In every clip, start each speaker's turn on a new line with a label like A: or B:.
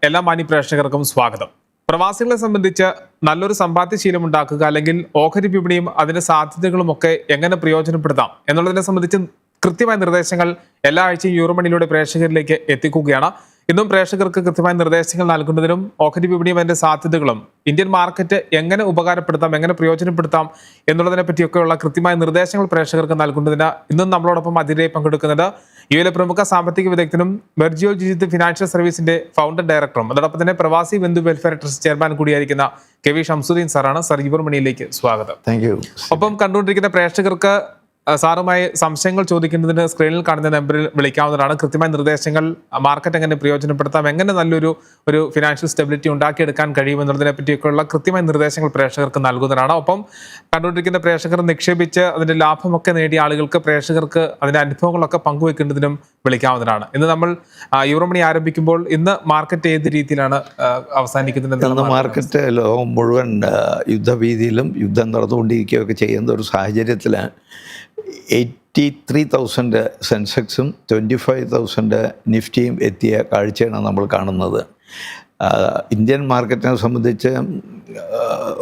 A: എല്ലാ മാന്യ പ്രേക്ഷകർക്കും സ്വാഗതം. പ്രവാസികളെ സംബന്ധിച്ച് നല്ലൊരു സമ്പാദ്യശീലം ഉണ്ടാക്കുക അല്ലെങ്കിൽ ഓഹരി വിപണിയും അതിന്റെ സാധ്യതകളും ഒക്കെ എങ്ങനെ പ്രയോജനപ്പെടുത്താം എന്നുള്ളതിനെ സംബന്ധിച്ച് കൃത്യമായ നിർദ്ദേശങ്ങൾ എല്ലാ ആഴ്ചയും യൂറോമണിയിലൂടെ പ്രേക്ഷകരിലേക്ക് എത്തിക്കുകയാണ്. ഇന്നും പ്രേക്ഷകർക്ക് കൃത്യമായ നിർദ്ദേശങ്ങൾ നൽകുന്നതിനും ഓഹരി വിപണിയും അതിന്റെ സാധ്യതകളും ഇന്ത്യൻ മാർക്കറ്റ് എങ്ങനെ ഉപകാരപ്പെടുത്താം, എങ്ങനെ പ്രയോജനപ്പെടുത്താം എന്നുള്ളതിനെ പറ്റിയൊക്കെയുള്ള കൃത്യമായ നിർദ്ദേശങ്ങൾ പ്രേക്ഷകർക്ക് നൽകുന്നതിന് ഇന്നും നമ്മളോടൊപ്പം അതിഥിയായി പങ്കെടുക്കുന്നത് യുഎയിലെ പ്രമുഖ സാമ്പത്തിക വിദഗ്ധനും മെർജിയോ ജിജിത്ത് ഫിനാൻഷ്യൽ സർവീസിന്റെ ഫൗണ്ടർ ഡയറക്ടറും അതോടൊപ്പം തന്നെ Pravasi Bandhu welfare trust chairman കൂടിയായിരിക്കുന്ന കെ.വി. ഷംസുദ്ദീൻ സാറാണ്. സർ, യൂറോമണിയിലേക്ക് സ്വാഗതം.
B: Thank you.
A: ഒപ്പം കണ്ടുകൊണ്ടിരിക്കുന്ന പ്രേക്ഷകർക്ക് സാറുമായി സംശയങ്ങൾ ചോദിക്കുന്നതിന് സ്ക്രീനിൽ കാണുന്ന നമ്പറിൽ വിളിക്കാവുന്നതാണ്. കൃത്യമായ നിർദ്ദേശങ്ങൾ, മാർക്കറ്റ് എങ്ങനെ പ്രയോജനപ്പെടുത്താം, എങ്ങനെ നല്ലൊരു ഫിനാൻഷ്യൽ സ്റ്റെബിലിറ്റി ഉണ്ടാക്കിയെടുക്കാൻ കഴിയുമെന്നുള്ളതിനെ പറ്റിയൊക്കെയുള്ള കൃത്യമായ നിർദ്ദേശങ്ങൾ പ്രേക്ഷകർക്ക് നൽകുന്നതാണ്. ഒപ്പം കണ്ടുകൊണ്ടിരിക്കുന്ന പ്രേക്ഷകർ നിക്ഷേപിച്ച് അതിന്റെ ലാഭമൊക്കെ നേടിയ ആളുകൾക്ക് പ്രേക്ഷകർക്ക് അതിന്റെ അനുഭവങ്ങളൊക്കെ പങ്കുവെക്കുന്നതിനും വിളിക്കാവുന്നതാണ്. ഇന്ന് നമ്മൾ യൂറോമണി ആരംഭിക്കുമ്പോൾ ഇന്ന് മാർക്കറ്റ് ഏത് രീതിയിലാണ് അവസാനിക്കുന്നത്?
B: മാർക്കറ്റ് ലോകം മുഴുവൻ യുദ്ധഭീതിയിലും യുദ്ധം നടന്നുകൊണ്ടിരിക്കുകയൊക്കെ ചെയ്യുന്ന ഒരു സാഹചര്യത്തിലാണ് 83,000 സെൻസെക്സും 25,000 നിഫ്റ്റിയും എത്തിയ കാഴ്ചയാണ് നമ്മൾ കാണുന്നത്. ഇന്ത്യൻ മാർക്കറ്റിനെ സംബന്ധിച്ച്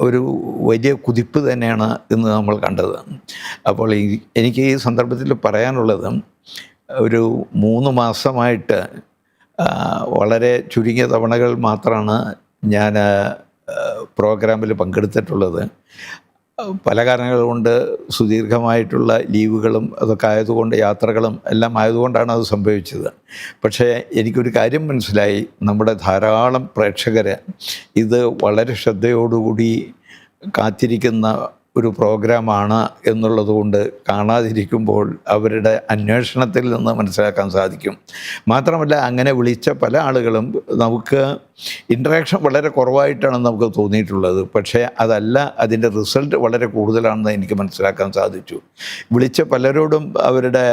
B: ഒരു വലിയ കുതിപ്പ് തന്നെയാണ് ഇന്ന് നമ്മൾ കണ്ടത്. അപ്പോൾ എനിക്ക് ഈ സന്ദർഭത്തിൽ പറയാനുള്ളത്, ഒരു 3 മാസമായിട്ട് വളരെ ചുരുങ്ങിയ തവണകൾ മാത്രമാണ് ഞാൻ പ്രോഗ്രാമിൽ പങ്കെടുത്തിട്ടുള്ളത്. പല കാരണങ്ങൾ കൊണ്ട്, സുദീർഘമായിട്ടുള്ള ലീവുകളും അതൊക്കെ ആയതുകൊണ്ട്, യാത്രകളും എല്ലാം ആയതുകൊണ്ടാണ് അത് സംഭവിച്ചത്. പക്ഷേ എനിക്കൊരു കാര്യം മനസ്സിലായി, നമ്മുടെ ധാരാളം പ്രേക്ഷകർ ഇത് വളരെ ശ്രദ്ധയോടുകൂടി കാത്തിരിക്കുന്ന ഒരു പ്രോഗ്രാമാണ് എന്നുള്ളതുകൊണ്ട് കാണാതിരിക്കുമ്പോൾ അവരുടെ അന്വേഷണത്തിൽ നിന്ന് മനസ്സിലാക്കാൻ സാധിക്കും. മാത്രമല്ല, അങ്ങനെ വിളിച്ച പല ആളുകളും നമുക്ക് ഇൻട്രാക്ഷൻ വളരെ കുറവായിട്ടാണ് നമുക്ക് തോന്നിയിട്ടുള്ളത്. പക്ഷേ അതല്ല, അതിൻ്റെ റിസൾട്ട് വളരെ കൂടുതലാണെന്ന് എനിക്ക് മനസ്സിലാക്കാൻ സാധിച്ചു. വിളിച്ച പലരോടും അവരുടെ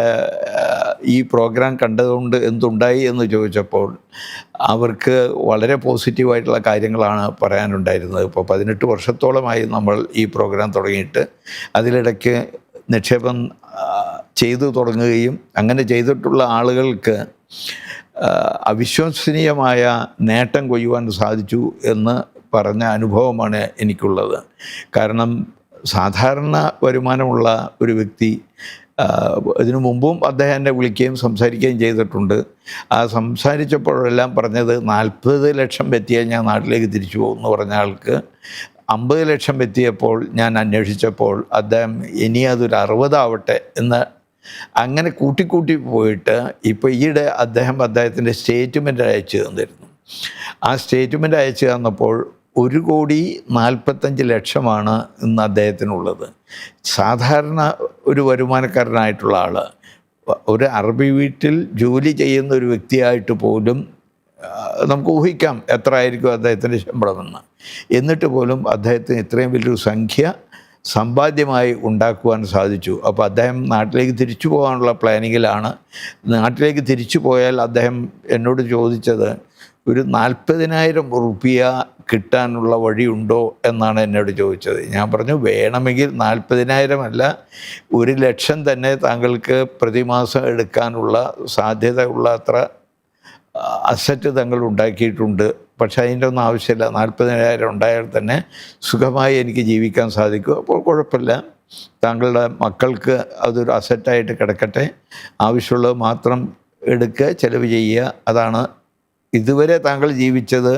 B: ഈ പ്രോഗ്രാം കണ്ടതുകൊണ്ട് എന്തുണ്ടായി എന്ന് ചോദിച്ചപ്പോൾ അവർക്ക് വളരെ പോസിറ്റീവായിട്ടുള്ള കാര്യങ്ങളാണ് പറയാനുണ്ടായിരുന്നത്. ഇപ്പോൾ 18 വർഷത്തോളമായി നമ്മൾ ഈ പ്രോഗ്രാം തുടങ്ങിയിട്ട്, അതിലിടയ്ക്ക് നിക്ഷേപം ചെയ്തു തുടങ്ങുകയും അങ്ങനെ ചെയ്തിട്ടുള്ള ആളുകൾക്ക് അവിശ്വസനീയമായ നേട്ടം കൊയ്യുവാൻ സാധിച്ചു എന്ന് പറഞ്ഞ അനുഭവമാണ് എനിക്കുള്ളത്. കാരണം സാധാരണ വരുമാനമുള്ള ഒരു വ്യക്തി, ഇതിനു മുമ്പും അദ്ദേഹം എന്നെ വിളിക്കുകയും സംസാരിക്കുകയും ചെയ്തിട്ടുണ്ട്. ആ സംസാരിച്ചപ്പോഴെല്ലാം പറഞ്ഞത് 40 ലക്ഷം എത്തിയാൽ ഞാൻ നാട്ടിലേക്ക് തിരിച്ചു പോകും എന്ന് പറഞ്ഞ ആൾക്ക് 50 ലക്ഷം എത്തിയപ്പോൾ ഞാൻ അന്വേഷിച്ചപ്പോൾ അദ്ദേഹം ഇനി അതൊരു 60 ആവട്ടെ എന്ന് അങ്ങനെ കൂട്ടിക്കൂട്ടി പോയിട്ട് ഇപ്പോൾ ഈയിടെ അദ്ദേഹത്തിൻ്റെ സ്റ്റേറ്റ്മെൻറ്റ് അയച്ചു തന്നിരുന്നു. ആ സ്റ്റേറ്റ്മെൻറ്റ് അയച്ചു തന്നപ്പോൾ 1,45,00,000 ഇന്ന് അദ്ദേഹത്തിനുള്ളത്. സാധാരണ ഒരു വരുമാനക്കാരനായിട്ടുള്ള ആൾ, ഒരു അറബി വീട്ടിൽ ജോലി ചെയ്യുന്ന ഒരു വ്യക്തിയായിട്ട് പോലും നമുക്ക് ഊഹിക്കാം എത്ര ആയിരിക്കും അദ്ദേഹത്തിൻ്റെ ശമ്പളമെന്ന്. എന്നിട്ട് പോലും അദ്ദേഹത്തിന് ഇത്രയും വലിയൊരു സംഖ്യ സമ്പാദ്യമായി ഉണ്ടാക്കുവാൻ സാധിച്ചു. അപ്പോൾ അദ്ദേഹം നാട്ടിലേക്ക് തിരിച്ചു പോകാനുള്ള പ്ലാനിങ്ങിലാണ്. നാട്ടിലേക്ക് തിരിച്ചു പോയാൽ അദ്ദേഹം എന്നോട് ചോദിച്ചത്, ഒരു 40,000 റുപ്യ കിട്ടാനുള്ള വഴിയുണ്ടോ എന്നാണ് എന്നോട് ചോദിച്ചത്. ഞാൻ പറഞ്ഞു, വേണമെങ്കിൽ 40,000 അല്ല, 1,00,000 തന്നെ താങ്കൾക്ക് പ്രതിമാസം എടുക്കാനുള്ള സാധ്യത ഉള്ള അത്ര അസറ്റ് തങ്ങൾ ഉണ്ടാക്കിയിട്ടുണ്ട്. പക്ഷേ അതിൻ്റെ ഒന്നും ആവശ്യമില്ല, 40,000 ഉണ്ടായാൽ തന്നെ സുഖമായി എനിക്ക് ജീവിക്കാൻ സാധിക്കും. അപ്പോൾ കുഴപ്പമില്ല, താങ്കളുടെ മക്കൾക്ക് അതൊരു അസറ്റായിട്ട് കിടക്കട്ടെ, ആവശ്യമുള്ളത് മാത്രം എടുക്കുക, ചിലവ് ചെയ്യുക. അതാണ് ഇതുവരെ താങ്കൾ ജീവിച്ചത്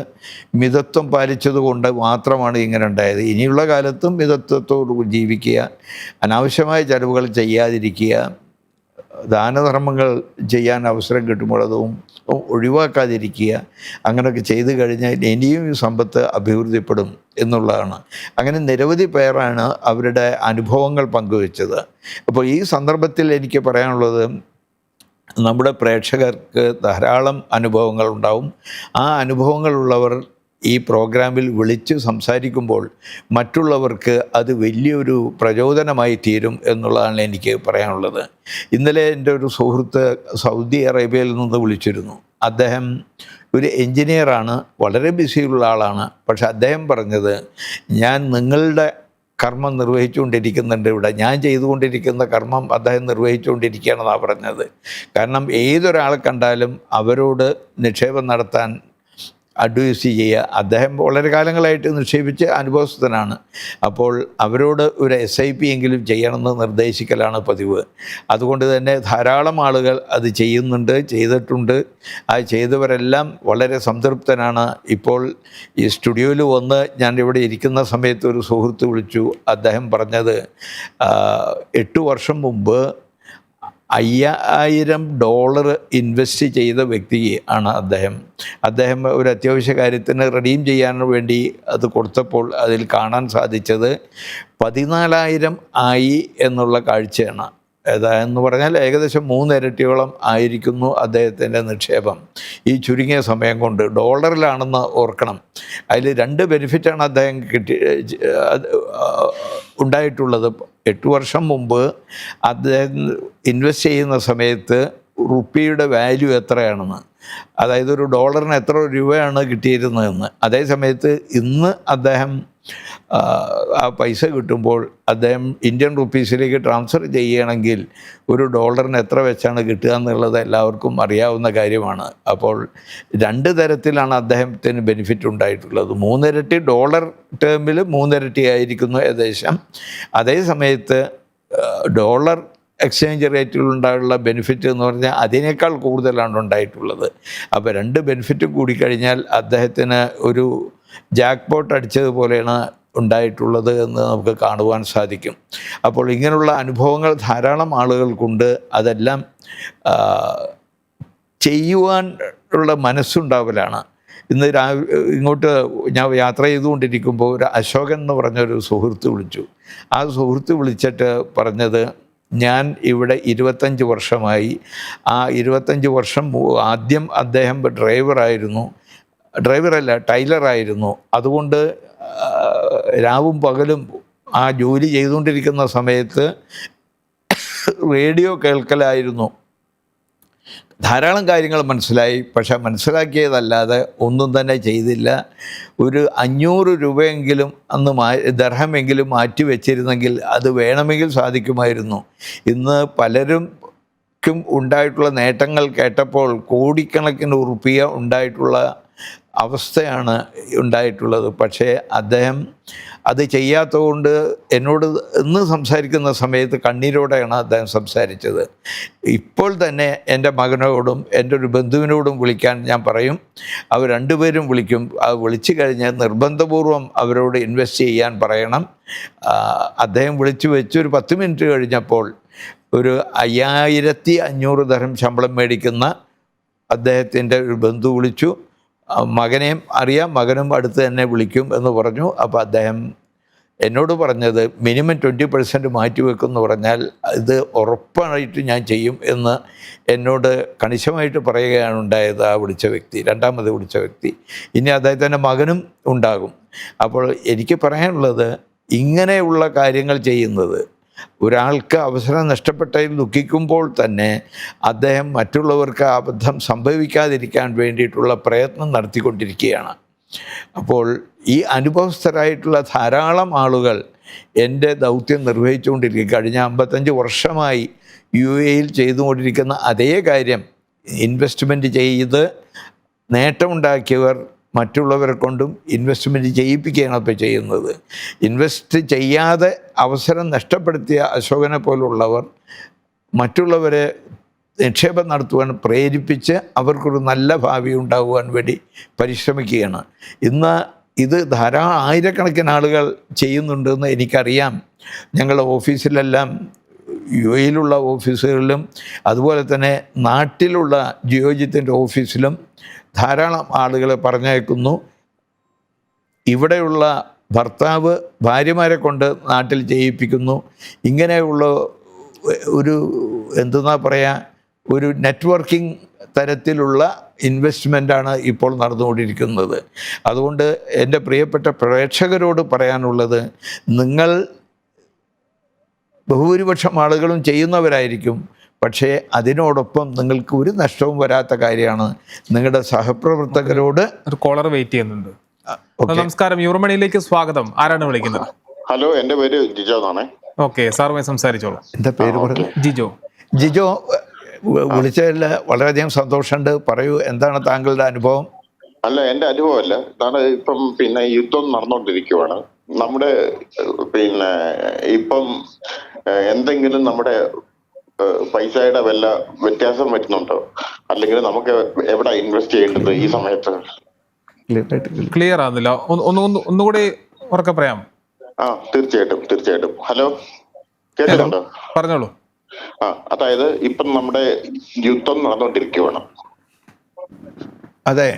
B: മിതത്വം പാലിച്ചതുകൊണ്ട് മാത്രമാണ് ഇങ്ങനെ ഉണ്ടായത്. ഇനിയുള്ള കാലത്തും മിതത്വത്തോടു ജീവിക്കുക, അനാവശ്യമായ ചിലവുകൾ ചെയ്യാതിരിക്കുക, ദാനധർമ്മങ്ങൾ ചെയ്യാൻ അവസരം കിട്ടുമ്പോൾ അതും ഒഴിവാക്കാതിരിക്കുക. അങ്ങനെയൊക്കെ ചെയ്തു കഴിഞ്ഞാൽ ഇനിയും ഈ സമ്പത്ത് അഭിവൃദ്ധിപ്പെടും എന്നുള്ളതാണ്. അങ്ങനെ നിരവധി പേരാണ് അവരുടെ അനുഭവങ്ങൾ പങ്കുവച്ചത്. അപ്പോൾ ഈ സന്ദർഭത്തിൽ എനിക്ക് പറയാനുള്ളത്, നമ്മുടെ പ്രേക്ഷകർക്ക് ധാരാളം അനുഭവങ്ങൾ ഉണ്ടാവും. ആ അനുഭവങ്ങളുള്ളവർ ഈ പ്രോഗ്രാമിൽ വിളിച്ച് സംസാരിക്കുമ്പോൾ മറ്റുള്ളവർക്ക് അത് വലിയൊരു പ്രചോദനമായി തീരും എന്നുള്ളതാണ് എനിക്ക് പറയാനുള്ളത്. ഇന്നലെ എൻ്റെ ഒരു സുഹൃത്ത് സൗദി അറേബ്യയിൽ നിന്ന് വിളിച്ചിരുന്നു. അദ്ദേഹം ഒരു എൻജിനീയറാണ്, വളരെ ബിസിയുള്ള ആളാണ്. പക്ഷെ അദ്ദേഹം പറഞ്ഞത്, ഞാൻ നിങ്ങളുടെ കർമ്മം നിർവഹിച്ചുകൊണ്ടിരിക്കുന്നുണ്ട് ഇവിടെ, ഞാൻ ചെയ്തുകൊണ്ടിരിക്കുന്ന കർമ്മം അദ്ദേഹം നിർവഹിച്ചുകൊണ്ടിരിക്കുകയാണെന്നാണ് പറഞ്ഞത്. കാരണം ഏതൊരാളെ കണ്ടാലും അവരോട് നിക്ഷേപം നടത്താൻ അഡ്വൈസ് ചെയ്യുക. അദ്ദേഹം വളരെ കാലങ്ങളായിട്ട് നിക്ഷേപിച്ച് അനുഭവസ്ഥനാണ്. അപ്പോൾ അവരോട് ഒരു SIP എങ്കിലും ചെയ്യണമെന്ന് നിർദ്ദേശിക്കലാണ് പതിവ്. അതുകൊണ്ട് തന്നെ ധാരാളം ആളുകൾ അത് ചെയ്യുന്നുണ്ട്, ചെയ്തിട്ടുണ്ട്. ആ ചെയ്തവരെല്ലാം വളരെ സംതൃപ്തനാണ്. ഇപ്പോൾ ഈ സ്റ്റുഡിയോയിൽ വന്ന് ഞാൻ ഇവിടെ ഇരിക്കുന്ന സമയത്ത് ഒരു സുഹൃത്ത് വിളിച്ചു. അദ്ദേഹം പറഞ്ഞത് 8 വർഷം മുമ്പ് $5000 ഇൻവെസ്റ്റ് ചെയ്ത വ്യക്തി ആണ് അദ്ദേഹം ഒരു അത്യാവശ്യ കാര്യത്തിന് റെഡീം ചെയ്യാൻ വേണ്ടി അത് കൊടുത്തപ്പോൾ അതിൽ കാണാൻ സാധിച്ചത് 14,000 ആയി എന്നുള്ള കാഴ്ചയാണ്. എന്ന് പറഞ്ഞാൽ ഏകദേശം 3 ഇരട്ടിയോളം ആയിരിക്കുന്നു അദ്ദേഹത്തിൻ്റെ നിക്ഷേപം ഈ ചുരുങ്ങിയ സമയം കൊണ്ട്. ഡോളറിലാണെന്ന് ഓർക്കണം. അതിൽ 2 ബെനിഫിറ്റാണ് അദ്ദേഹം ഉണ്ടായിട്ടുള്ളത്. 8 വർഷം മുമ്പ് അദ്ദേഹം ഇൻവെസ്റ്റ് ചെയ്യുന്ന സമയത്ത് റുപ്പിയുടെ വാല്യൂ എത്രയാണെന്ന്, അതായത് ഒരു ഡോളറിന് എത്ര രൂപയാണ് കിട്ടിയിരുന്നതെന്ന്. അതേ സമയത്ത് ഇന്ന് അദ്ദേഹം ആ പൈസ കിട്ടുമ്പോൾ അദ്ദേഹം ഇന്ത്യൻ റുപ്പീസിലേക്ക് ട്രാൻസ്ഫർ ചെയ്യുകയാണെങ്കിൽ ഒരു ഡോളറിന് എത്ര വെച്ചാണ് കിട്ടുക എന്നുള്ളത് എല്ലാവർക്കും അറിയാവുന്ന കാര്യമാണ്. അപ്പോൾ 2 തരത്തിലാണ് അദ്ദേഹത്തിന് ബെനിഫിറ്റ് ഉണ്ടായിട്ടുള്ളത്. 3 ഇരട്ടി ഡോളർ ടേമിൽ 3 ഇരട്ടി ആയിരിക്കുന്നു ഏകദേശം. അതേ സമയത്ത് ഡോളർ എക്സ്ചേഞ്ച് റേറ്റിലുണ്ടായുള്ള ബെനിഫിറ്റ് എന്ന് പറഞ്ഞാൽ അതിനേക്കാൾ കൂടുതലാണ് ഉണ്ടായിട്ടുള്ളത്. അപ്പോൾ 2 ബെനിഫിറ്റും കൂടിക്കഴിഞ്ഞാൽ അദ്ദേഹത്തിന് ഒരു ജാക്ക് പോട്ട് അടിച്ചതുപോലെയാണ് ഉണ്ടായിട്ടുള്ളത് എന്ന് നമുക്ക് കാണുവാൻ സാധിക്കും. അപ്പോൾ ഇങ്ങനെയുള്ള അനുഭവങ്ങൾ ധാരാളം ആളുകൾക്കുണ്ട്. അതെല്ലാം ചെയ്യുവാൻ ഉള്ള മനസ്സുണ്ടാവലാണ്. ഇന്ന് ഇങ്ങോട്ട് ഞാൻ യാത്ര ചെയ്തുകൊണ്ടിരിക്കുമ്പോൾ ഒരു അശോകൻ എന്ന് പറഞ്ഞൊരു സുഹൃത്ത് വിളിച്ചു. ആ സുഹൃത്ത് വിളിച്ചിട്ട് പറഞ്ഞത്, ഞാൻ ഇവിടെ 25 വർഷമായി. ആ 25 വർഷം ആദ്യം അദ്ദേഹം ഡ്രൈവറല്ല ടൈലറായിരുന്നു. അതുകൊണ്ട് രാവും പകലും ആ ജോലി ചെയ്തുകൊണ്ടിരിക്കുന്ന സമയത്ത് റേഡിയോ കേൾക്കലായിരുന്നു. ധാരാളം കാര്യങ്ങൾ മനസ്സിലായി. പക്ഷെ മനസ്സിലാക്കിയതല്ലാതെ ഒന്നും തന്നെ ചെയ്തില്ല. ഒരു 500 രൂപയെങ്കിലും ദർഹമെങ്കിലും മാറ്റി വെച്ചിരുന്നെങ്കിൽ അത് വേണമെങ്കിൽ സാധിക്കുമായിരുന്നു. ഇന്ന് പലർക്കും ഉണ്ടായിട്ടുള്ള നേട്ടങ്ങൾ കേട്ടപ്പോൾ കോടിക്കണക്കിന് റുപ്പിയ ഉണ്ടായിട്ടുള്ള അവസ്ഥയാണ് ഉണ്ടായിട്ടുള്ളത്. പക്ഷേ അദ്ദേഹം അത് ചെയ്യാത്തതുകൊണ്ട് എന്നോട് ഇന്ന് സംസാരിക്കുന്ന സമയത്ത് കണ്ണീരോടെയാണ് അദ്ദേഹം സംസാരിച്ചത്. ഇപ്പോൾ തന്നെ എൻ്റെ മകനോടും എൻ്റെ ഒരു ബന്ധുവിനോടും വിളിക്കാൻ ഞാൻ പറയും. അവർ 2 പേരും വിളിക്കും. അത് വിളിച്ചു കഴിഞ്ഞാൽ നിർബന്ധപൂർവം അവരോട് ഇൻവെസ്റ്റ് ചെയ്യാൻ പറയണം. അദ്ദേഹം വിളിച്ചു വെച്ച് ഒരു 10 മിനിറ്റ് കഴിഞ്ഞപ്പോൾ ഒരു 5500 ദർഹം ശമ്പളം മേടിക്കുന്ന അദ്ദേഹത്തിൻ്റെ ഒരു ബന്ധു വിളിച്ചു. മകനെയും അറിയാം, മകനും അടുത്ത് തന്നെ വിളിക്കും എന്ന് പറഞ്ഞു. അപ്പോൾ അദ്ദേഹം എന്നോട് പറഞ്ഞത് മിനിമം 20% മാറ്റിവെക്കുമെന്ന് പറഞ്ഞാൽ ഇത് ഉറപ്പായിട്ട് ഞാൻ ചെയ്യും എന്ന് എന്നോട് കണിശമായിട്ട് പറയുകയാണ് ഉണ്ടായത് ആ രണ്ടാമത് വിളിച്ച വ്യക്തി. ഇനി അദ്ദേഹത്തിൻ്റെ മകനും ഉണ്ടാകും. അപ്പോൾ എനിക്ക് പറയാനുള്ളത്, ഇങ്ങനെയുള്ള കാര്യങ്ങൾ ചെയ്യുന്നത്, ഒരാൾക്ക് അവസരം നഷ്ടപ്പെട്ടതിൽ ദുഃഖിക്കുമ്പോൾ തന്നെ അദ്ദേഹം മറ്റുള്ളവർക്ക് അബദ്ധം സംഭവിക്കാതിരിക്കാൻ വേണ്ടിയിട്ടുള്ള പ്രയത്നം നടത്തിക്കൊണ്ടിരിക്കുകയാണ്. അപ്പോൾ ഈ അനുഭവസ്ഥരായിട്ടുള്ള ധാരാളം ആളുകൾ എൻ്റെ ദൗത്യം നിർവഹിച്ചുകൊണ്ടിരിക്കുക. കഴിഞ്ഞ 55 വർഷമായി UAE ചെയ്തുകൊണ്ടിരിക്കുന്ന അതേ കാര്യം ഇൻവെസ്റ്റ്മെൻറ്റ് ചെയ്ത് നേട്ടമുണ്ടാക്കിയവർ മറ്റുള്ളവരെ കൊണ്ടും ഇൻവെസ്റ്റ്മെൻറ്റ് ചെയ്യിപ്പിക്കുകയാണ് ഇപ്പോൾ ചെയ്യുന്നത്. ഇൻവെസ്റ്റ് ചെയ്യാതെ അവസരം നഷ്ടപ്പെടുത്തിയ അശോകനെ പോലുള്ളവർ മറ്റുള്ളവരെ നിക്ഷേപം നടത്തുവാൻ പ്രേരിപ്പിച്ച് അവർക്കൊരു നല്ല ഭാവി ഉണ്ടാകുവാൻ വേണ്ടി പരിശ്രമിക്കുകയാണ്. ഇന്ന് ഇത് ധാരാളം ആയിരക്കണക്കിന് ആളുകൾ ചെയ്യുന്നുണ്ടെന്ന് എനിക്കറിയാം. ഞങ്ങളുടെ ഓഫീസിലെല്ലാം UAE ഓഫീസുകളിലും അതുപോലെ തന്നെ നാട്ടിലുള്ള ജിയോജിത്തിൻ്റെ ഓഫീസിലും ധാരാളം ആളുകളെ പറഞ്ഞയക്കുന്നു. ഇവിടെയുള്ള ഭർത്താവ് ഭാര്യമാരെ കൊണ്ട് നാട്ടിൽ ചെയ്യിപ്പിക്കുന്നു. ഇങ്ങനെയുള്ള ഒരു ഒരു നെറ്റ്വർക്കിംഗ് തരത്തിലുള്ള ഇൻവെസ്റ്റ്മെൻറ്റാണ് ഇപ്പോൾ നടന്നുകൊണ്ടിരിക്കുന്നത്. അതുകൊണ്ട് എൻ്റെ പ്രിയപ്പെട്ട പ്രേക്ഷകരോട് പറയാനുള്ളത്, നിങ്ങൾ ബഹുഭൂരിപക്ഷം ആളുകളും ചെയ്യുന്നവരായിരിക്കും. പക്ഷേ അതിനോടൊപ്പം നിങ്ങൾക്ക് ഒരു നഷ്ടവും വരാത്ത കാര്യമാണ് നിങ്ങളുടെ സഹപ്രവർത്തകരോട്.
A: ഒരു കോളർ വെയിറ്റ് ചെയ്യുന്നുണ്ട്. നമസ്കാരം, യൂർമണിയിലേക്ക് സ്വാഗതം. ആരാണ് വിളിക്കുന്നത്?
C: ഹലോ, എൻ്റെ പേര് ജിജോ എന്നാണ്.
A: ഓക്കെ, സാറുമായി സംസാരിച്ചോളൂ.
B: എന്താ പേര് പറഞ്ഞു?
A: ജിജോ.
B: വിളിച്ചതിൽ വളരെയധികം സന്തോഷമുണ്ട്. പറയൂ, എന്താണ് താങ്കളുടെ അനുഭവം?
C: അല്ല, എന്റെ അനുഭവമല്ല. ഇതാണ് ഇപ്പം പിന്നെ യുദ്ധം നടന്നുകൊണ്ടിരിക്കുവാണ്. നമ്മുടെ പിന്നെ ഇപ്പം എന്തെങ്കിലും നമ്മുടെ പൈസയുടെ വല്ല വ്യത്യാസം വരുന്നുണ്ടോ? അല്ലെങ്കിൽ നമുക്ക് എവിടെ ഇൻവെസ്റ്റ് ചെയ്യേണ്ടത് ഈ സമയത്ത്?
A: ക്ലിയർ ആകുന്നില്ല, ഒന്നുകൂടി ഉറക്കെ പറയാം.
C: തീർച്ചയായിട്ടും. ഹലോ, കേൾക്കുന്നുണ്ടോ?
A: പറഞ്ഞോളൂ.
C: അതായത് ഇപ്പം നമ്മുടെ യുദ്ധം നടന്നുകൊണ്ടിരിക്കുവാണ്.
B: അതെ.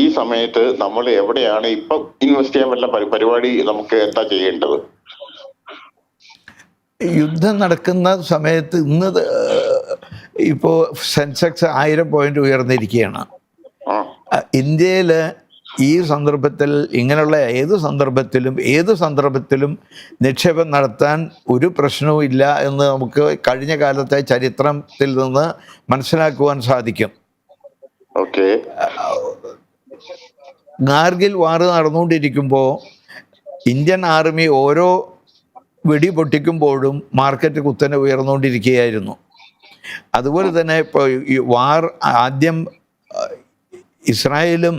C: ഈ സമയത്ത് നമ്മൾ എവിടെയാണ് ഇപ്പം ഇൻവെസ്റ്റ് ചെയ്യാൻ വല്ല പരിപാടി നമുക്ക് എന്താ ചെയ്യേണ്ടത്?
B: യുദ്ധം നടക്കുന്ന സമയത്ത് ഇന്ന് ഇപ്പോൾ സെൻസെക്സ് 1000 പോയിന്റ് ഉയർന്നിരിക്കുകയാണ്. ഇന്ത്യയിൽ ഈ സന്ദർഭത്തിൽ ഇങ്ങനെയുള്ള ഏത് സന്ദർഭത്തിലും നിക്ഷേപം നടത്താൻ ഒരു പ്രശ്നവും ഇല്ല എന്ന് നമുക്ക് കഴിഞ്ഞ കാലത്തെ ചരിത്രത്തിൽ നിന്ന് മനസ്സിലാക്കുവാൻ സാധിക്കും. ഗാർഗിൽ വാർ നടന്നുകൊണ്ടിരിക്കുമ്പോൾ ഇന്ത്യൻ ആർമി ഓരോ വെടി പൊട്ടിക്കുമ്പോഴും മാർക്കറ്റ് കുത്തനെ ഉയർന്നുകൊണ്ടിരിക്കുകയായിരുന്നു. അതുപോലെ തന്നെ ഇപ്പോൾ ഈ വാർ ആദ്യം ഇസ്രായേലും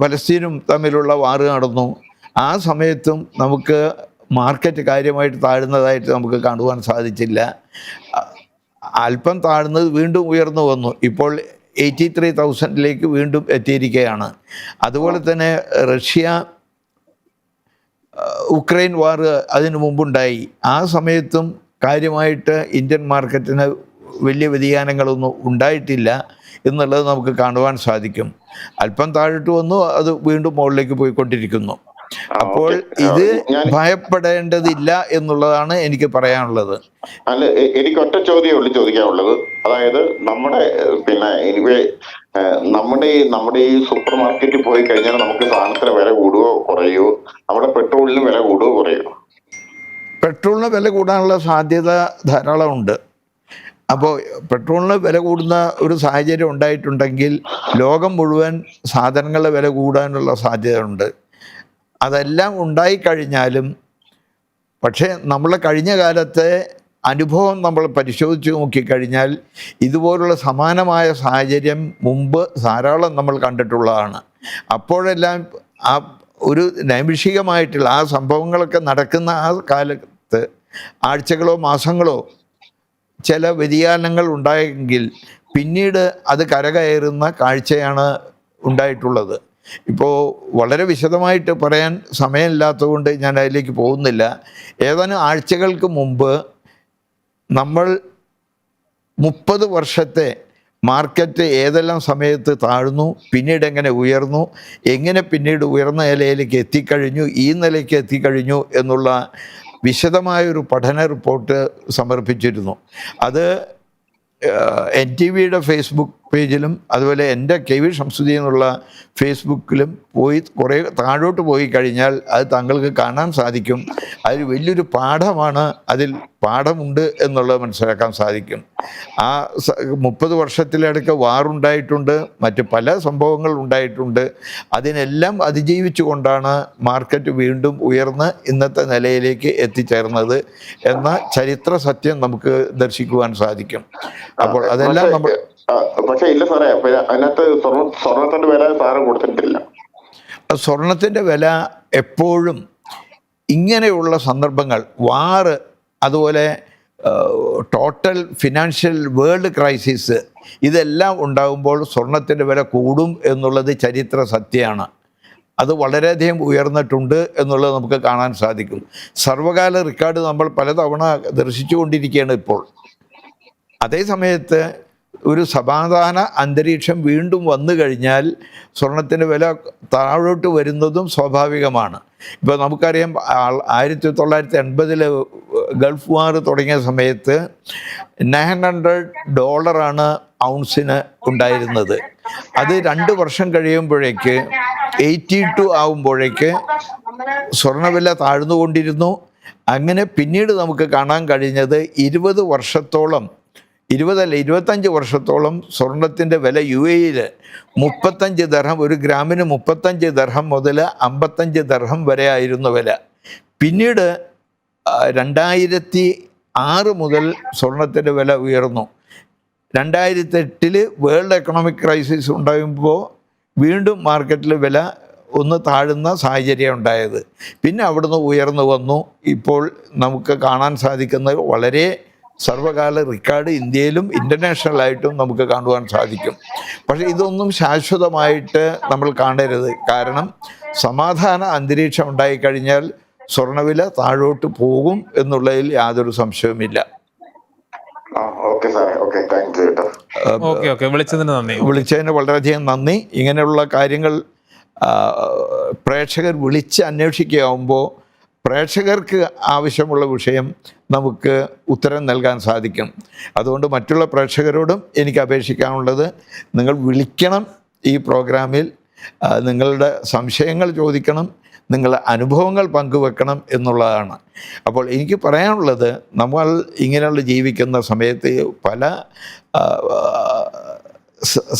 B: പലസ്തീനും തമ്മിലുള്ള വാർ നടന്നു. ആ സമയത്തും നമുക്ക് മാർക്കറ്റ് കാര്യമായിട്ട് താഴുന്നതായിട്ട് നമുക്ക് കാണുവാൻ സാധിച്ചില്ല. അല്പം താഴ്ന്നത് വീണ്ടും ഉയർന്നു വന്നു. ഇപ്പോൾ 83,000 വീണ്ടും എത്തിയിരിക്കുകയാണ്. അതുപോലെ തന്നെ റഷ്യ ഉക്രൈൻ വാർ അതിനു മുമ്പുണ്ടായി. ആ സമയത്തും കാര്യമായിട്ട് ഇന്ത്യൻ മാർക്കറ്റിന് വലിയ വ്യതിയാനങ്ങളൊന്നും ഉണ്ടായിട്ടില്ല എന്നുള്ളത് നമുക്ക് കാണുവാൻ സാധിക്കും. അല്പം താഴോട്ട് വന്നു, അത് വീണ്ടും മുകളിലേക്ക് പോയിക്കൊണ്ടിരിക്കുന്നു. അപ്പോൾ ഇത് ഭയപ്പെടേണ്ടതില്ല എന്നുള്ളതാണ് എനിക്ക് പറയാനുള്ളത്.
C: അല്ല, എനിക്ക് ഒറ്റ ചോദ്യമേ ചോദിക്കാനുള്ളത്. അതായത് നമ്മുടെ പിന്നെ നമ്മുടെ ഈ സൂപ്പർ മാർക്കറ്റിൽ പോയി കഴിഞ്ഞാൽ നമുക്ക് സാധനത്തിന് വില കൂടുകയോ കുറയോ, നമ്മുടെ പെട്രോളിന് വില കൂടുകയോ കുറയോ?
B: പെട്രോളിന് വില കൂടാനുള്ള സാധ്യത ധാരാളമുണ്ട്. അപ്പോൾ പെട്രോളിന് വില കൂടുന്ന ഒരു സാഹചര്യം ഉണ്ടായിട്ടുണ്ടെങ്കിൽ ലോകം മുഴുവൻ സാധനങ്ങളുടെ വില കൂടാനുള്ള സാധ്യതയുണ്ട്. അതെല്ലാം ഉണ്ടായിക്കഴിഞ്ഞാലും പക്ഷേ നമ്മളെ കഴിഞ്ഞ കാലത്തെ അനുഭവം നമ്മൾ പരിശോധിച്ച് നോക്കിക്കഴിഞ്ഞാൽ ഇതുപോലുള്ള സമാനമായ സാഹചര്യം മുമ്പ് ധാരാളം നമ്മൾ കണ്ടിട്ടുള്ളതാണ്. അപ്പോഴെല്ലാം ആ ഒരു നൈമിഷികമായിട്ടുള്ള ആ സംഭവങ്ങളൊക്കെ നടക്കുന്ന ആ കാലത്ത് ആഴ്ചകളോ മാസങ്ങളോ ചില വ്യതിയാനങ്ങൾ ഉണ്ടായെങ്കിൽ പിന്നീട് അത് കരകയറുന്ന കാഴ്ചയാണ് ഉണ്ടായിട്ടുള്ളത്. ഇപ്പോൾ വളരെ വിശദമായിട്ട് പറയാൻ സമയമില്ലാത്തതുകൊണ്ട് ഞാൻ അതിലേക്ക് പോകുന്നില്ല. ഏതാനും ആഴ്ചകൾക്ക് മുമ്പ് നമ്മൾ 30 വർഷത്തെ മാർക്കറ്റ് ഏതെല്ലാം സമയത്ത് താഴ്ന്നു, പിന്നീട് എങ്ങനെ ഉയർന്നു, എങ്ങനെ പിന്നീട് ഉയർന്ന നിലയിലേക്ക് എത്തിക്കഴിഞ്ഞു, ഈ നിലയ്ക്ക് എത്തിക്കഴിഞ്ഞു എന്നുള്ള വിശദമായൊരു പഠന റിപ്പോർട്ട് സമർപ്പിച്ചിരുന്നു. അത് NTVയുടെ ഫേസ്ബുക്ക് പേജിലും അതുപോലെ എൻ്റെ KV ഷംസുദ്ദീൻ എന്നുള്ള ഫേസ്ബുക്കിലും പോയി കുറേ താഴോട്ട് പോയി കഴിഞ്ഞാൽ അത് താങ്കൾക്ക് കാണാൻ സാധിക്കും. അതിൽ വലിയൊരു പാഠമാണ്, അതിൽ പാഠമുണ്ട് എന്നുള്ളത് മനസ്സിലാക്കാൻ സാധിക്കും. ആ 30 വർഷത്തിലടക്കം വാറുണ്ടായിട്ടുണ്ട്, മറ്റ് പല സംഭവങ്ങൾ ഉണ്ടായിട്ടുണ്ട്. അതിനെല്ലാം അതിജീവിച്ചു കൊണ്ടാണ് മാർക്കറ്റ് വീണ്ടും ഉയർന്ന് ഇന്നത്തെ നിലയിലേക്ക് എത്തിച്ചേർന്നത് എന്ന ചരിത്ര സത്യം നമുക്ക് ദർശിക്കുവാൻ സാധിക്കും. അപ്പോൾ അതെല്ലാം നമ്മൾ
C: പക്ഷേ ഇല്ല സാറേ, അതിനകത്ത് സ്വർണത്തിന്റെ വില സാറ് കൊടുത്തിട്ടില്ല.
B: സ്വർണത്തിൻ്റെ വില എപ്പോഴും ഇങ്ങനെയുള്ള സന്ദർഭങ്ങൾ, വാറ്, അതുപോലെ ടോട്ടൽ ഫിനാൻഷ്യൽ വേൾഡ് ക്രൈസിസ്, ഇതെല്ലാം ഉണ്ടാകുമ്പോൾ സ്വർണത്തിൻ്റെ വില കൂടും എന്നുള്ളത് ചരിത്ര സത്യമാണ്. അത് വളരെയധികം ഉയർന്നിട്ടുണ്ട് എന്നുള്ളത് നമുക്ക് കാണാൻ സാധിക്കും. സർവകാല റെക്കോർഡ് നമ്മൾ പലതവണ ദർശിച്ചു കൊണ്ടിരിക്കുകയാണ് ഇപ്പോൾ. അതേ സമയത്ത് ഒരു സമാധാന അന്തരീക്ഷം വീണ്ടും വന്നു കഴിഞ്ഞാൽ സ്വർണത്തിൻ്റെ വില താഴോട്ട് വരുന്നതും സ്വാഭാവികമാണ്. ഇപ്പോൾ നമുക്കറിയാം, 1980 ഗൾഫ് വാർ തുടങ്ങിയ സമയത്ത് $900 ഔൺസിന് ഉണ്ടായിരുന്നത്. അത് 2 വർഷം കഴിയുമ്പോഴേക്ക് 82 ആകുമ്പോഴേക്ക് സ്വർണ്ണവില താഴ്ന്നുകൊണ്ടിരുന്നു. അങ്ങനെ പിന്നീട് നമുക്ക് കാണാൻ കഴിഞ്ഞത് 25 വർഷത്തോളം സ്വർണത്തിൻ്റെ വില UAE 35 ദർഹം, ഒരു ഗ്രാമിന് 35 ദർഹം മുതൽ 55 ദർഹം വരെ ആയിരുന്നു വില. പിന്നീട് 2006 മുതൽ സ്വർണത്തിൻ്റെ വില ഉയർന്നു. 2008 വേൾഡ് എക്കണോമിക് ക്രൈസിസ് ഉണ്ടാകുമ്പോൾ വീണ്ടും മാർക്കറ്റിൽ വില ഒന്ന് താഴുന്ന സാഹചര്യം ഉണ്ടായത്. പിന്നെ അവിടുന്ന് ഉയർന്നു വന്നു. ഇപ്പോൾ നമുക്ക് കാണാൻ സാധിക്കുന്നത് വളരെ സർവകാല റെക്കോർഡ് ഇന്ത്യയിലും ഇൻ്റർനാഷണലായിട്ടും നമുക്ക് കാണുവാൻ സാധിക്കും. പക്ഷേ ഇതൊന്നും ശാശ്വതമായിട്ട് നമ്മൾ കാണരുത്. കാരണം സമാധാന അന്തരീക്ഷം ഉണ്ടായിക്കഴിഞ്ഞാൽ സ്വർണ്ണവില താഴോട്ട് പോകും എന്നുള്ളതിൽ യാതൊരു സംശയവുമില്ല.
C: ഓക്കെ സാറേ, ഓക്കെ, താങ്ക് യു കേട്ടോ.
A: ഓക്കെ വിളിച്ചതിന് നന്ദി.
B: വിളിച്ചതിന് വളരെയധികം നന്ദി. ഇങ്ങനെയുള്ള കാര്യങ്ങൾ പ്രേക്ഷകർ വിളിച്ച് അന്വേഷിക്കുകയാകുമ്പോൾ പ്രേക്ഷകർക്ക് ആവശ്യമുള്ള വിഷയം നമുക്ക് ഉത്തരം നൽകാൻ സാധിക്കും. അതുകൊണ്ട് മറ്റുള്ള പ്രേക്ഷകരോടും എനിക്ക് അപേക്ഷിക്കാനുള്ളത്, നിങ്ങൾ വിളിക്കണം, ഈ പ്രോഗ്രാമിൽ നിങ്ങളുടെ സംശയങ്ങൾ ചോദിക്കണം, നിങ്ങളുടെ അനുഭവങ്ങൾ പങ്കുവെക്കണം എന്നുള്ളതാണ്. അപ്പോൾ എനിക്ക് പറയാനുള്ളത്, നമ്മൾ ഇങ്ങനെയുള്ള ജീവിക്കുന്ന സമയത്ത് പല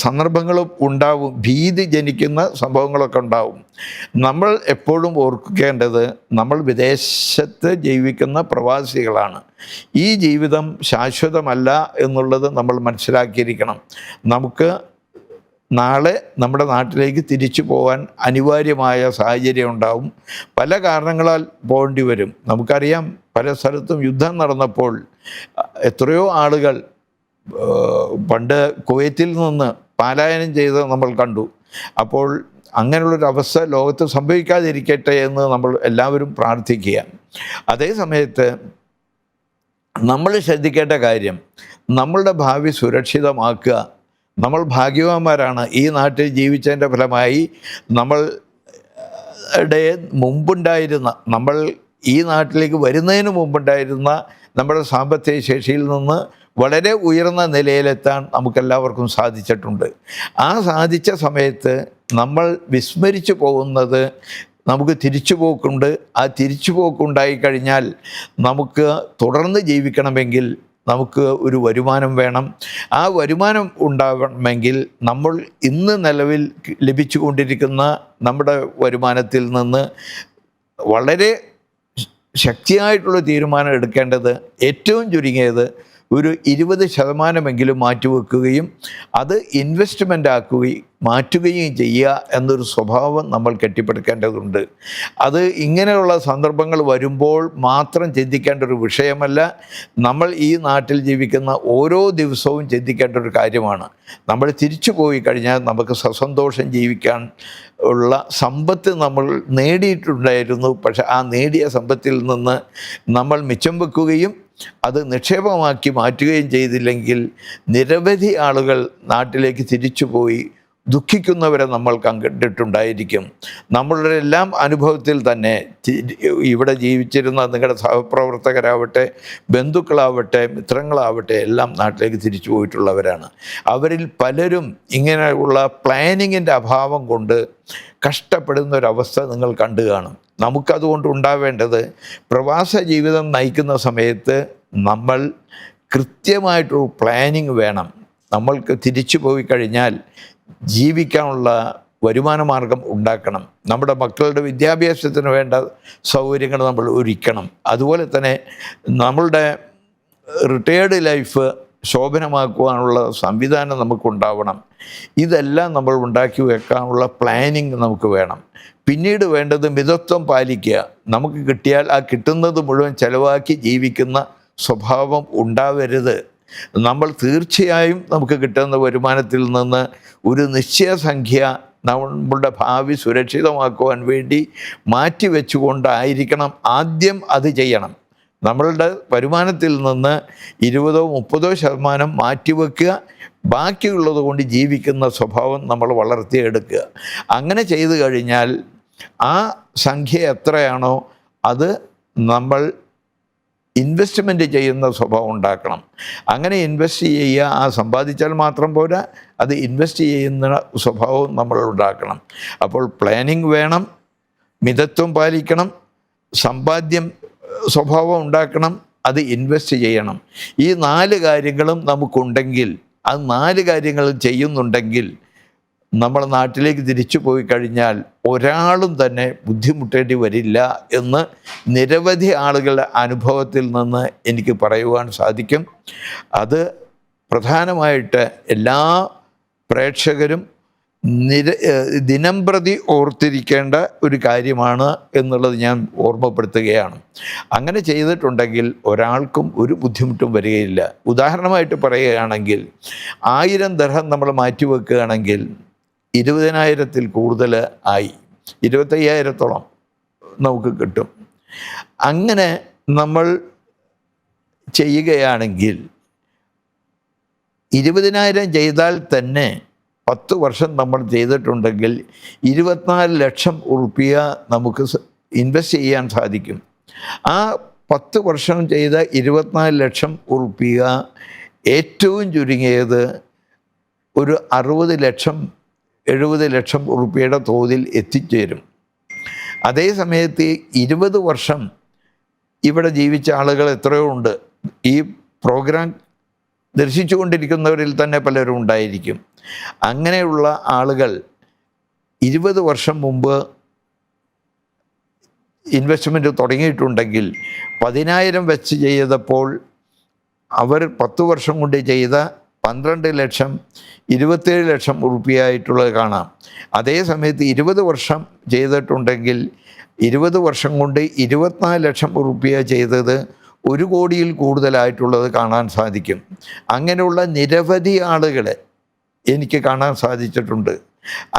B: സന്ദർഭങ്ങളും ഉണ്ടാവും, ഭീതി ജനിക്കുന്ന സംഭവങ്ങളൊക്കെ ഉണ്ടാവും. നമ്മൾ എപ്പോഴും ഓർക്കേണ്ടത്, നമ്മൾ വിദേശത്ത് ജീവിക്കുന്ന പ്രവാസികളാണ്. ഈ ജീവിതം ശാശ്വതമല്ല എന്നുള്ളത് നമ്മൾ മനസ്സിലാക്കിയിരിക്കണം. നമുക്ക് നാളെ നമ്മുടെ നാട്ടിലേക്ക് തിരിച്ചു പോകാൻ അനിവാര്യമായ സാഹചര്യം ഉണ്ടാവും. പല കാരണങ്ങളാൽ പോകേണ്ടി വരും. നമുക്കറിയാം, പല സ്ഥലത്തും യുദ്ധം നടന്നപ്പോൾ എത്രയോ ആളുകൾ പണ്ട് കുവൈത്തിൽ നിന്ന് പലായനം ചെയ്ത് നമ്മൾ കണ്ടു. അപ്പോൾ അങ്ങനെയുള്ളൊരവസ്ഥ ലോകത്ത് സംഭവിക്കാതിരിക്കട്ടെ എന്ന് നമ്മൾ എല്ലാവരും പ്രാർത്ഥിക്കുക. അതേ സമയത്ത് നമ്മൾ ശ്രദ്ധിക്കേണ്ട കാര്യം, നമ്മളുടെ ഭാവി സുരക്ഷിതമാക്കുക. നമ്മൾ ഭാഗ്യവാന്മാരാണ്. ഈ നാട്ടിൽ ജീവിച്ചതിൻ്റെ ഫലമായി നമ്മളുടെ മുമ്പുണ്ടായിരുന്ന, നമ്മൾ ഈ നാട്ടിലേക്ക് വരുന്നതിന് മുമ്പുണ്ടായിരുന്ന നമ്മുടെ സാമ്പത്തിക ശേഷിയിൽ നിന്ന് വളരെ ഉയർന്ന നിലയിലെത്താൻ നമുക്കെല്ലാവർക്കും സാധിച്ചിട്ടുണ്ട്. ആ സാധിച്ച സമയത്ത് നമ്മൾ വിസ്മരിച്ചു പോകുന്നത്, നമുക്ക് തിരിച്ചുപോക്കുണ്ട്. ആ തിരിച്ചുപോക്കുണ്ടായിക്കഴിഞ്ഞാൽ നമുക്ക് തുടർന്ന് ജീവിക്കണമെങ്കിൽ നമുക്ക് ഒരു വരുമാനം വേണം. ആ വരുമാനം ഉണ്ടാവണമെങ്കിൽ നമ്മൾ ഇന്ന് നിലവിൽ ലഭിച്ചുകൊണ്ടിരിക്കുന്ന നമ്മുടെ വരുമാനത്തിൽ നിന്ന് വളരെ ശക്തിയായിട്ടുള്ള തീരുമാനം എടുക്കേണ്ടത്, ഏറ്റവും ചുരുങ്ങിയത് ഒരു 20% മാറ്റിവെക്കുകയും അത് ഇൻവെസ്റ്റ്മെൻ്റ് മാറ്റുകയും ചെയ്യുക എന്നൊരു സ്വഭാവം നമ്മൾ കെട്ടിപ്പടുക്കേണ്ടതുണ്ട്. അത് ഇങ്ങനെയുള്ള സന്ദർഭങ്ങൾ വരുമ്പോൾ മാത്രം ചിന്തിക്കേണ്ട ഒരു വിഷയമല്ല. നമ്മൾ ഈ നാട്ടിൽ ജീവിക്കുന്ന ഓരോ ദിവസവും ചിന്തിക്കേണ്ട ഒരു കാര്യമാണ്. നമ്മൾ തിരിച്ചു പോയി കഴിഞ്ഞാൽ നമുക്ക് സസന്തോഷം ജീവിക്കാൻ ഉള്ള സമ്പത്ത് നമ്മൾ നേടിയിട്ടുണ്ടായിരുന്നു. പക്ഷെ ആ നേടിയ സമ്പത്തിൽ നിന്ന് നമ്മൾ മിച്ചം വെക്കുകയും അത് നിക്ഷേപമാക്കി മാറ്റുകയും ചെയ്തില്ലെങ്കിൽ നിരവധി ആളുകൾ നാട്ടിലേക്ക് തിരിച്ചുപോയി ദുഃഖിക്കുന്നവരെ നമ്മൾ കണ്ടിട്ടുണ്ടായിരിക്കും. നമ്മളുടെ എല്ലാം അനുഭവത്തിൽ തന്നെ ഇവിടെ ജീവിച്ചിരുന്ന നിങ്ങളുടെ സഹപ്രവർത്തകരാവട്ടെ, ബന്ധുക്കളാവട്ടെ, മിത്രങ്ങളാവട്ടെ, എല്ലാം നാട്ടിലേക്ക് തിരിച്ചു പോയിട്ടുള്ളവരാണ്. അവരിൽ പലരും ഇങ്ങനെയുള്ള പ്ലാനിങ്ങിൻ്റെ അഭാവം കൊണ്ട് കഷ്ടപ്പെടുന്ന ഒരവസ്ഥ നിങ്ങൾ കണ്ടു കാണും. നമുക്കതുകൊണ്ട് ഉണ്ടാവേണ്ടത്, പ്രവാസ ജീവിതം നയിക്കുന്ന സമയത്ത് നമ്മൾ കൃത്യമായിട്ടൊരു പ്ലാനിങ് വേണം. നമ്മൾക്ക് തിരിച്ചു പോയി കഴിഞ്ഞാൽ ജീവിക്കാനുള്ള വരുമാന മാർഗം ഉണ്ടാക്കണം. നമ്മുടെ മക്കളുടെ വിദ്യാഭ്യാസത്തിന് വേണ്ട സൗകര്യങ്ങൾ നമ്മൾ ഒരുക്കണം. അതുപോലെ തന്നെ നമ്മളുടെ റിട്ടയേർഡ് ലൈഫ് ശോഭനമാക്കുവാനുള്ള സംവിധാനം നമുക്കുണ്ടാവണം. ഇതെല്ലാം നമ്മൾ ഉണ്ടാക്കി വെക്കാനുള്ള പ്ലാനിങ് നമുക്ക് വേണം. പിന്നീട് വേണ്ടത് മിതത്വം പാലിക്കുക. നമുക്ക് കിട്ടിയാൽ ആ കിട്ടുന്നത് മുഴുവൻ ചെലവാക്കി ജീവിക്കുന്ന സ്വഭാവം ഉണ്ടാവരുത്. നമ്മൾ തീർച്ചയായും നമുക്ക് കിട്ടുന്ന വരുമാനത്തിൽ നിന്ന് ഒരു നിശ്ചയ സംഖ്യ നമ്മളുടെ ഭാവി സുരക്ഷിതമാക്കുവാൻ വേണ്ടി മാറ്റി വെച്ചുകൊണ്ടായിരിക്കണം ആദ്യം അത് ചെയ്യണം. നമ്മളുടെ വരുമാനത്തിൽ നിന്ന് 20-30% മാറ്റിവെക്കുക, ബാക്കിയുള്ളത് കൊണ്ട് ജീവിക്കുന്ന സ്വഭാവം നമ്മൾ വളർത്തിയെടുക്കുക. അങ്ങനെ ചെയ്തു കഴിഞ്ഞാൽ ആ സംഖ്യ എത്രയാണോ അത് നമ്മൾ ഇൻവെസ്റ്റ്മെൻറ്റ് ചെയ്യുന്ന സ്വഭാവം ഉണ്ടാക്കണം. അങ്ങനെ ഇൻവെസ്റ്റ് ചെയ്യുക, ആ സമ്പാദിച്ചാൽ മാത്രം പോരാ, അത് ഇൻവെസ്റ്റ് ചെയ്യുന്ന സ്വഭാവം നമ്മൾ ഉണ്ടാക്കണം. അപ്പോൾ പ്ലാനിങ് വേണം, മിതത്വം പാലിക്കണം, സമ്പാദ്യം സ്വഭാവം ഉണ്ടാക്കണം, അത് ഇൻവെസ്റ്റ് ചെയ്യണം. ഈ 4 കാര്യങ്ങളും നമുക്കുണ്ടെങ്കിൽ, അത് 4 കാര്യങ്ങൾ ചെയ്യുന്നുണ്ടെങ്കിൽ നമ്മൾ നാട്ടിലേക്ക് തിരിച്ചു പോയി കഴിഞ്ഞാൽ ഒരാളും തന്നെ ബുദ്ധിമുട്ടേണ്ടി വരില്ല എന്ന് നിരവധി ആളുകളുടെ അനുഭവത്തിൽ നിന്ന് എനിക്ക് പറയുവാൻ സാധിക്കും. അത് പ്രധാനമായിട്ട് എല്ലാ പ്രേക്ഷകരും ദിനംപ്രതി ഓർത്തിരിക്കേണ്ട ഒരു കാര്യമാണ് എന്നുള്ളത് ഞാൻ ഓർമ്മപ്പെടുത്തുകയാണ്. അങ്ങനെ ചെയ്തിട്ടുണ്ടെങ്കിൽ ഒരാൾക്കും ഒരു ബുദ്ധിമുട്ടും വരികയില്ല. ഉദാഹരണമായിട്ട് പറയുകയാണെങ്കിൽ 1000 ദിർഹം നമ്മൾ മാറ്റിവെക്കുകയാണെങ്കിൽ 20,000-ൽ കൂടുതൽ ആയി, 25,000-ഓളം നമുക്ക് കിട്ടും. അങ്ങനെ നമ്മൾ ചെയ്യുകയാണെങ്കിൽ 20,000 ചെയ്താൽ തന്നെ 10 വർഷം നമ്മൾ ചെയ്തിട്ടുണ്ടെങ്കിൽ 24 ലക്ഷം ഉറുപ്പിക നമുക്ക് ഇൻവെസ്റ്റ് ചെയ്യാൻ സാധിക്കും. ആ 10 വർഷം ചെയ്ത 24 ലക്ഷം ഉറുപ്പിക ഏറ്റവും ചുരുങ്ങിയത് ഒരു 60 ലക്ഷം 70 ലക്ഷം ഉറുപ്പികയുടെ തോതിൽ എത്തിച്ചേരും. അതേ സമയത്ത് 20 വർഷം ഇവിടെ ജീവിച്ച ആളുകൾ എത്രയോ ഉണ്ട്. ഈ പ്രോഗ്രാം ദർശിച്ചു കൊണ്ടിരിക്കുന്നവരിൽ തന്നെ പലരും ഉണ്ടായിരിക്കും. അങ്ങനെയുള്ള ആളുകൾ 20 വർഷം മുമ്പ് ഇൻവെസ്റ്റ്മെൻറ്റ് തുടങ്ങിയിട്ടുണ്ടെങ്കിൽ 10,000 വെച്ച് ചെയ്തപ്പോൾ അവർ 10 വർഷം കൊണ്ട് ചെയ്ത 12 ലക്ഷം 27 ലക്ഷം ഉറുപ്പികയായിട്ടുള്ളത് കാണാം. അതേ സമയത്ത് 20 വർഷം ചെയ്തിട്ടുണ്ടെങ്കിൽ 20 വർഷം കൊണ്ട് 24 ലക്ഷം ഉറുപ്പിക ചെയ്തത് 1 കോടിയിൽ കൂടുതലായിട്ടുള്ളത് കാണാൻ സാധിക്കും. അങ്ങനെയുള്ള നിരവധി ആളുകളെ എനിക്ക് കാണാൻ സാധിച്ചിട്ടുണ്ട്.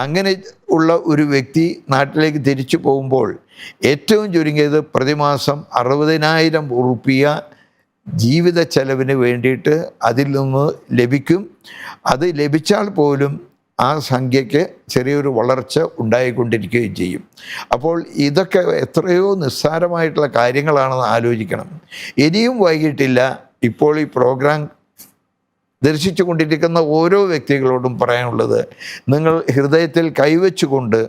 B: അങ്ങനെ ഉള്ള ഒരു വ്യക്തി നാട്ടിലേക്ക് തിരിച്ചു പോകുമ്പോൾ ഏറ്റവും ചുരുങ്ങിയത് പ്രതിമാസം 60,000 ഉറുപ്പിക ജീവിത ചെലവിന് വേണ്ടിയിട്ട് അതിൽ നിന്ന് ലഭിക്കും. അത് ലഭിച്ചാൽ പോലും ആ സംഖ്യയ്ക്ക് ചെറിയൊരു വളർച്ച ഉണ്ടായിക്കൊണ്ടിരിക്കുകയും ചെയ്യും. അപ്പോൾ ഇതൊക്കെ എത്രയോ നിസ്സാരമായിട്ടുള്ള കാര്യങ്ങളാണെന്ന് ആലോചിക്കണം. ഇനിയും വൈകിട്ടില്ല. ഇപ്പോൾ ഈ പ്രോഗ്രാം ദർശിച്ചു കൊണ്ടിരിക്കുന്ന ഓരോ വ്യക്തികളോടും പറയാനുള്ളത്, നിങ്ങൾ ഹൃദയത്തിൽ കൈവച്ചുകൊണ്ട്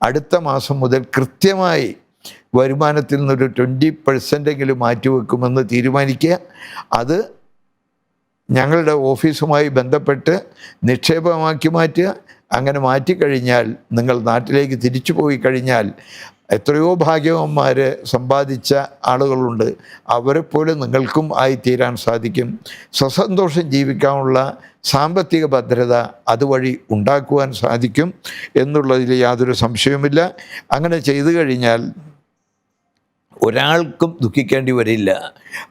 B: അടുത്ത മാസം മുതൽ കൃത്യമായി വരുമാനത്തിൽ നിന്നൊരു 20% മാറ്റിവെക്കുമെന്ന് തീരുമാനിക്കുക. അത് ഞങ്ങളുടെ ഓഫീസുമായി ബന്ധപ്പെട്ട് നിക്ഷേപമാക്കി മാറ്റുക. അങ്ങനെ മാറ്റിക്കഴിഞ്ഞാൽ നിങ്ങൾ നാട്ടിലേക്ക് തിരിച്ചു പോയി കഴിഞ്ഞാൽ എത്രയോ ഭാഗ്യവന്മാർ സമ്പാദിച്ച ആളുകളുണ്ട്. അവരെപ്പോലെ നിങ്ങൾക്കും ആയിത്തീരാൻ സാധിക്കും. സസന്തോഷം ജീവിക്കാനുള്ള സാമ്പത്തിക ഭദ്രത അതുവഴി ഉണ്ടാക്കുവാൻ സാധിക്കും എന്നുള്ളതിൽ യാതൊരു സംശയവുമില്ല. അങ്ങനെ ചെയ്തു കഴിഞ്ഞാൽ ഒരാൾക്കും ദുഃഖിക്കേണ്ടി വരില്ല.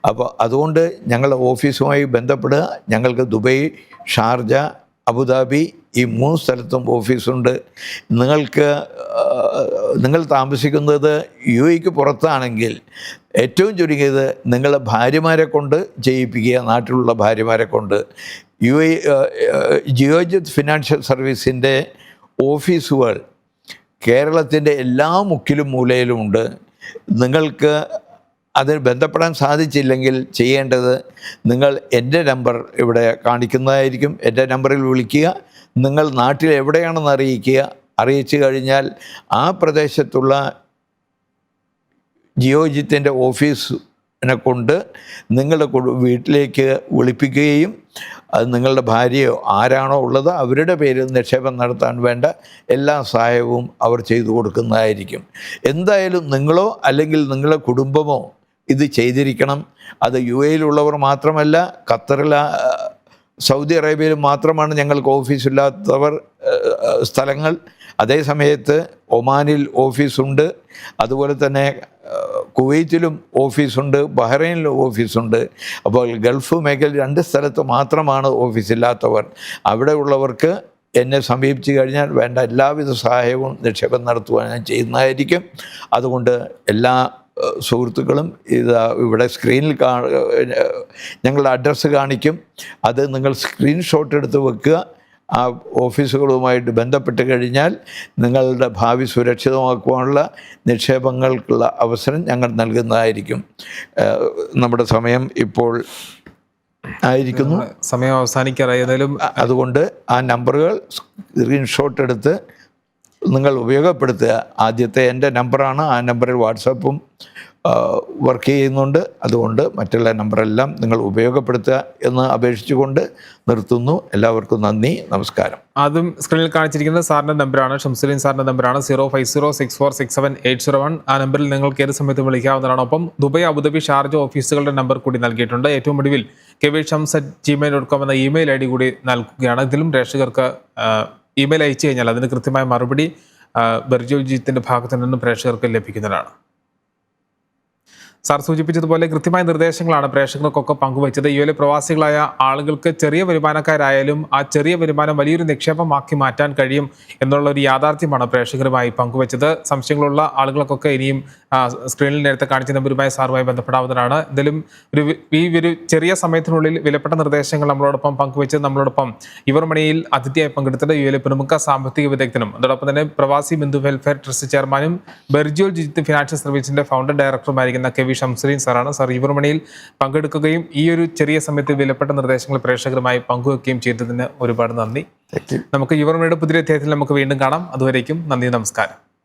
B: അപ്പോൾ അതുകൊണ്ട് ഞങ്ങളുടെ ഓഫീസുമായി ബന്ധപ്പെടുക. ഞങ്ങൾക്ക് ദുബൈ, ഷാർജ, അബുദാബി ഈ 3 സ്ഥലത്തും ഓഫീസുണ്ട്. നിങ്ങൾ താമസിക്കുന്നത് UAE പുറത്താണെങ്കിൽ ഏറ്റവും ചുരുങ്ങിയത് നിങ്ങളുടെ ഭാര്യമാരെ കൊണ്ട് ചെയ്യിപ്പിക്കുക. നാട്ടിലുള്ള ഭാര്യമാരെ കൊണ്ട് UAE ജിയോജിത് ഫിനാൻഷ്യൽ സർവീസിൻ്റെ ഓഫീസുകൾ കേരളത്തിൻ്റെ എല്ലാ മുക്കിലും മൂലയിലും ഉണ്ട്. നിങ്ങൾക്ക് അതിന് ബന്ധപ്പെടാൻ സാധിച്ചില്ലെങ്കിൽ ചെയ്യേണ്ടത്, നിങ്ങൾ എൻ്റെ നമ്പർ ഇവിടെ കാണിക്കുന്നതായിരിക്കും. എൻ്റെ നമ്പറിൽ വിളിക്കുക. നിങ്ങൾ നാട്ടിൽ എവിടെയാണെന്ന് അറിയിച്ചു കഴിഞ്ഞാൽ ആ പ്രദേശത്തുള്ള ജിയോജിത്തിൻ്റെ ഓഫീസിനെ കൊണ്ട് നിങ്ങളുടെ വീട്ടിലേക്ക് വിളിപ്പിക്കുകയും അത് നിങ്ങളുടെ ഭാര്യയോ ആരാണോ ഉള്ളത് അവരുടെ പേരിൽ നിക്ഷേപം നടത്താൻ വേണ്ട എല്ലാ സഹായവും അവർ ചെയ്തു കൊടുക്കുന്നതായിരിക്കും. എന്തായാലും നിങ്ങളോ അല്ലെങ്കിൽ നിങ്ങളുടെ കുടുംബമോ ഇത് ചെയ്തിരിക്കണം. അത് UAE-യിലുള്ളവർ മാത്രമല്ല, ഖത്തറിൽ, സൗദി അറേബ്യയിൽ മാത്രമാണ് ഞങ്ങൾക്ക് ഓഫീസില്ലാത്തവർ സ്ഥലങ്ങൾ. അതേ സമയത്ത് ഒമാനിൽ ഓഫീസുണ്ട്, അതുപോലെ തന്നെ കുവൈറ്റിലും ഓഫീസുണ്ട്, ബഹ്റൈനിലും ഓഫീസുണ്ട്. അപ്പോൾ ഗൾഫ് മേഖല 2 സ്ഥലത്ത് മാത്രമാണ് ഓഫീസില്ലാത്തവർ. അവിടെ ഉള്ളവർക്ക് എന്നെ സമീപിച്ചു കഴിഞ്ഞാൽ വേണ്ട എല്ലാവിധ സഹായവും നിക്ഷേപം നടത്തുവാൻ ഞാൻ ചെയ്യുന്നതായിരിക്കും. അതുകൊണ്ട് എല്ലാ സുഹൃത്തുക്കളും ഇവിടെ സ്ക്രീനിൽ ഞങ്ങളുടെ അഡ്രസ്സ് കാണിക്കും. അത് നിങ്ങൾ സ്ക്രീൻഷോട്ട് എടുത്ത് വെക്കുക. ആ ഓഫീസുകളുമായിട്ട് ബന്ധപ്പെട്ട് കഴിഞ്ഞാൽ നിങ്ങളുടെ ഭാവി സുരക്ഷിതമാക്കുവാനുള്ള നിക്ഷേപങ്ങൾക്കുള്ള അവസരം ഞങ്ങൾ നൽകുന്നതായിരിക്കും. നമ്മുടെ സമയം ഇപ്പോൾ ആയിരിക്കുന്നു.
A: സമയം അവസാനിക്കാറായി. ഏതായാലും
B: അതുകൊണ്ട് ആ നമ്പറുകൾ സ്ക്രീൻഷോട്ട് എടുത്ത് നിങ്ങൾ ഉപയോഗപ്പെടുത്തുക. ആദ്യത്തെ എൻ്റെ നമ്പറാണ്. ആ നമ്പറിൽ വാട്സാപ്പും വർക്ക് ചെയ്യുന്നുണ്ട്. അതുകൊണ്ട് മറ്റുള്ള നമ്പറെല്ലാം നിങ്ങൾ ഉപയോഗപ്പെടുത്തുക എന്ന് അപേക്ഷിച്ചുകൊണ്ട് നിർത്തുന്നു. എല്ലാവർക്കും നന്ദി, നമസ്കാരം.
A: അതും സ്ക്രീനിൽ കാണിച്ചിരിക്കുന്നത് സാറിൻ്റെ നമ്പറാണ്, ഷംസുദ്ദീൻ സാറിൻ്റെ നമ്പറാണ് 05064678001. ആ നമ്പറിൽ നിങ്ങൾക്ക് ഏത് സമയത്തും വിളിക്കാവുന്നതാണ്. ഒപ്പം ദുബൈ, അബുദാബി, ഷാർജ ഓഫീസുകളുടെ നമ്പർ കൂടി നൽകിയിട്ടുണ്ട്. ഏറ്റവും ഒടുവിൽ kshams@gmail.com എന്ന ഇമെയിൽ ID കൂടി നൽകുകയാണ്. ഇതിലും പ്രേക്ഷകർക്ക് ഇമെയിൽ അയച്ചു കഴിഞ്ഞാൽ അതിന് കൃത്യമായ മറുപടി ബെർജോൾ ജിത്തിന്റെ ഭാഗത്തു നിന്നും പ്രേക്ഷകർക്ക് ലഭിക്കുന്നതാണ്. സാർ സൂചിപ്പിച്ചതുപോലെ കൃത്യമായ നിർദ്ദേശങ്ങളാണ് പ്രേക്ഷകർക്കൊക്കെ പങ്കുവച്ചത്. യുഎയിലെ പ്രവാസികളായ ആളുകൾക്ക് ചെറിയ വരുമാനക്കാരായാലും ആ ചെറിയ വരുമാനം വലിയൊരു നിക്ഷേപമാക്കി മാറ്റാൻ കഴിയും എന്നുള്ള ഒരു യാഥാർത്ഥ്യമാണ് പ്രേക്ഷകരുമായി പങ്കുവച്ചത്. സംശയങ്ങളുള്ള ആളുകൾക്കൊക്കെ ഇനിയും സ്ക്രീനിൽ നേരത്തെ കാണിച്ച നമ്പരുമായി സാറുമായി ബന്ധപ്പെടാവുന്നതാണ്. എന്തായാലും ഒരു ചെറിയ സമയത്തിനുള്ളിൽ വിലപ്പെട്ട നിർദ്ദേശങ്ങൾ നമ്മളോടൊപ്പം പങ്കുവച്ച് നമ്മളോടൊപ്പം യുവർമണിയിൽ അതിഥിയായി പങ്കെടുത്തത് യുഎയിലെ പ്രമുഖ സാമ്പത്തിക വിദഗ്ധനും അതോടൊപ്പം തന്നെ പ്രവാസി ബന്ധു വെൽഫെയർ ട്രസ്റ്റ് ചെയർമാനും ബെർജോൾ ജിത്ത് ഫിനാൻഷ്യൽ സർവീസിന്റെ ഫൗണ്ടർ ഡയറക്ടറുമായിരിക്കുന്ന കെ വി ഷംസുദ്ദീൻ സാറാണ്. സാർ യുവർമണിയിൽ പങ്കെടുക്കുകയും ഈ ഒരു ചെറിയ സമയത്ത് വിലപ്പെട്ട നിർദ്ദേശങ്ങൾ പ്രേക്ഷകരുമായി പങ്കുവെക്കുകയും ചെയ്തതിന് ഒരുപാട് നന്ദി. നമുക്ക് യുവർമണിയുടെ പുതിയ അധ്യായത്തിൽ നമുക്ക് വീണ്ടും കാണാം. അതുവരേക്കും നന്ദി, നമസ്കാരം.